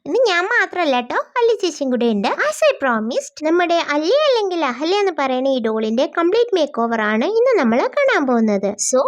ഇന്ന് ഞാൻ മാത്രമല്ല കേട്ടോ, അല്ലി ചേച്ചിയും കൂടെ ഉണ്ട്. ആസ് ഐ പ്രോമിസ്ഡ്, നമ്മുടെ അല്ലി അല്ലെങ്കിൽ അഹല്യ എന്ന് പറയുന്ന ഈ ഡോളിന്റെ കംപ്ലീറ്റ് മേക്ക് ഓവർ ആണ് ഇന്ന് നമ്മൾ കാണാൻ പോകുന്നത്. So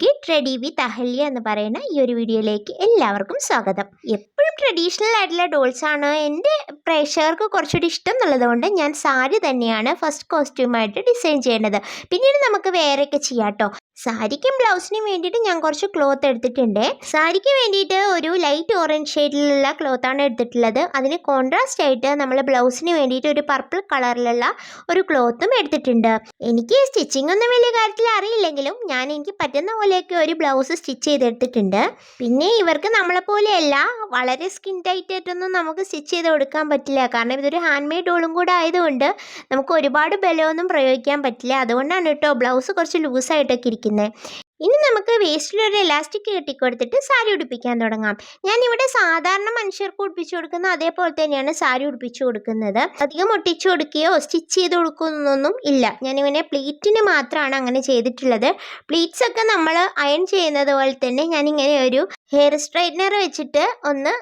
get ready with Ahalya എന്ന് പറയുന്ന ഈ ഒരു വീഡിയോയിലേക്ക് എല്ലാവർക്കും സ്വാഗതം. എപ്പോഴും ട്രഡീഷണൽ ആയിട്ടുള്ള ഡോൾസ് ആണ് എൻ്റെ പ്രേക്ഷകർക്ക് കുറച്ചുകൂടി ഇഷ്ടം എന്നുള്ളത് കൊണ്ട് ഞാൻ സാരി തന്നെയാണ് ഫസ്റ്റ് കോസ്റ്റ്യൂമായിട്ട് ഡിസൈൻ ചെയ്യുന്നത്. പിന്നീട് നമുക്ക് വേറെയൊക്കെ ചെയ്യാം കേട്ടോ. സാരിക്കും ബ്ലൗസിനും വേണ്ടിയിട്ട് ഞാൻ കുറച്ച് ക്ലോത്ത് എടുത്തിട്ടുണ്ട്. സാരിക്ക് വേണ്ടിയിട്ട് ഒരു ലൈറ്റ് ഓറഞ്ച് ഷെയ്ഡിലുള്ള ക്ലോത്താണ് എടുത്തിട്ടുള്ളത്. അതിന് കോൺട്രാസ്റ്റ് ആയിട്ട് നമ്മൾ ബ്ലൗസിന് വേണ്ടിയിട്ട് ഒരു പർപ്പിൾ കളറിലുള്ള ഒരു ക്ലോത്തും എടുത്തിട്ടുണ്ട്. എനിക്ക് സ്റ്റിച്ചിങ് ഒന്നും വലിയ കാര്യത്തിൽ അറിയില്ലെങ്കിലും എനിക്ക് പറ്റുന്ന പോലെയൊക്കെ ഒരു ബ്ലൗസ് സ്റ്റിച്ച് ചെയ്തെടുത്തിട്ടുണ്ട്. പിന്നെ ഇവർക്ക് നമ്മളെപ്പോലെയല്ല, വളരെ സ്കിൻ ടൈറ്റ് ആയിട്ടൊന്നും നമുക്ക് സ്റ്റിച്ച് ചെയ്ത് കൊടുക്കാൻ പറ്റില്ല. കാരണം ഇതൊരു ഹാൻഡ് മെയ്ഡ് ഡോളും കൂടെ ആയതുകൊണ്ട് നമുക്ക് ഒരുപാട് ബലമൊന്നും പ്രയോഗിക്കാൻ പറ്റില്ല. അതുകൊണ്ടാണ് കേട്ടോ ബ്ലൗസ് കുറച്ച് ലൂസായിട്ടൊക്കെ ഇരിക്കുന്നത്. ഇനി നമുക്ക് വേസ്റ്റിലൊരു എലാസ്റ്റിക് കെട്ടിക്കൊടുത്തിട്ട് സാരി ഉടുപ്പിക്കാൻ തുടങ്ങാം. ഞാനിവിടെ സാധാരണ മനുഷ്യർക്ക് ഉടുപ്പിച്ചു കൊടുക്കുന്ന അതേപോലെ തന്നെയാണ് സാരി ഉടുപ്പിച്ചു കൊടുക്കുന്നത്. അധികം ഒട്ടിച്ചു കൊടുക്കുകയോ സ്റ്റിച്ച് ചെയ്ത് കൊടുക്കുന്നൊന്നും ഇല്ല. ഞാനിങ്ങനെ പ്ലീറ്റിന് മാത്രമാണ് അങ്ങനെ ചെയ്തിട്ടുള്ളത്. പ്ലീറ്റ്സ് ഒക്കെ നമ്മൾ അയൺ ചെയ്യുന്നത് പോലെ തന്നെ ഞാനിങ്ങനെ ഒരു ഹെയർ സ്ട്രൈറ്റ്നർ വെച്ചിട്ട് ഒന്ന്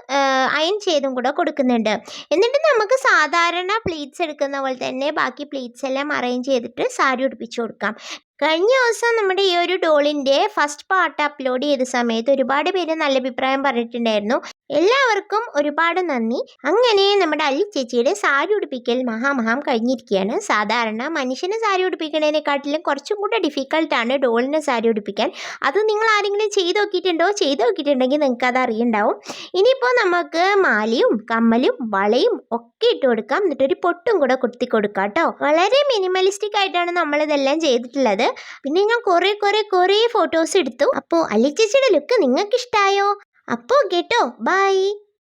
അയൺ ചെയ്തും കൂടെ കൊടുക്കുന്നുണ്ട്. എന്നിട്ട് നമുക്ക് സാധാരണ പ്ലീറ്റ്സ് എടുക്കുന്ന പോലെ തന്നെ ബാക്കി പ്ലീറ്റ്സ് എല്ലാം അറേഞ്ച് ചെയ്തിട്ട് സാരി ഉടുപ്പിച്ചു കൊടുക്കാം. കഴിഞ്ഞ ദിവസം നമ്മുടെ ഈ ഒരു ഡോളിൻ്റെ ഫസ്റ്റ് പാർട്ട് അപ്ലോഡ് ചെയ്ത സമയത്ത് ഒരുപാട് പേര് നല്ല അഭിപ്രായം പറഞ്ഞിട്ടുണ്ടായിരുന്നു. എല്ലാവർക്കും ഒരുപാട് നന്ദി. അങ്ങനെ നമ്മുടെ അല്ലി ചേച്ചിയുടെ സാരി ഉടുപ്പിക്കൽ മഹാമഹാം കഴിഞ്ഞിരിക്കുകയാണ്. സാധാരണ മനുഷ്യനെ സാരി ഉടുപ്പിക്കുന്നതിനെക്കാട്ടിലും കുറച്ചും കൂടെ ഡിഫിക്കൽട്ടാണ് ഡോളിനെ സാരി ഉടുപ്പിക്കാൻ. അത് നിങ്ങൾ ആരെങ്കിലും ചെയ്ത് നോക്കിയിട്ടുണ്ടെങ്കിൽ നിങ്ങൾക്ക് അത് അറിയുണ്ടാവും. ഇനിയിപ്പോൾ നമുക്ക് മാലയും കമ്മലും വളയും ഒക്കെ ഇട്ട് കൊടുക്കാം. എന്നിട്ടൊരു പൊട്ടും കൂടെ കുത്തി കൊടുക്കാം കേട്ടോ. വളരെ മിനിമലിസ്റ്റിക് ആയിട്ടാണ് നമ്മളിതെല്ലാം ചെയ്തിട്ടുള്ളത്. പിന്നെ ഞാൻ കുറേ ഫോട്ടോസ് എടുത്തു. അപ്പോൾ അല്ലി ചേച്ചിയുടെ ലുക്ക് നിങ്ങൾക്ക് ഇഷ്ടമായോ? അപ്പോൾ കേട്ടോ, ബൈ.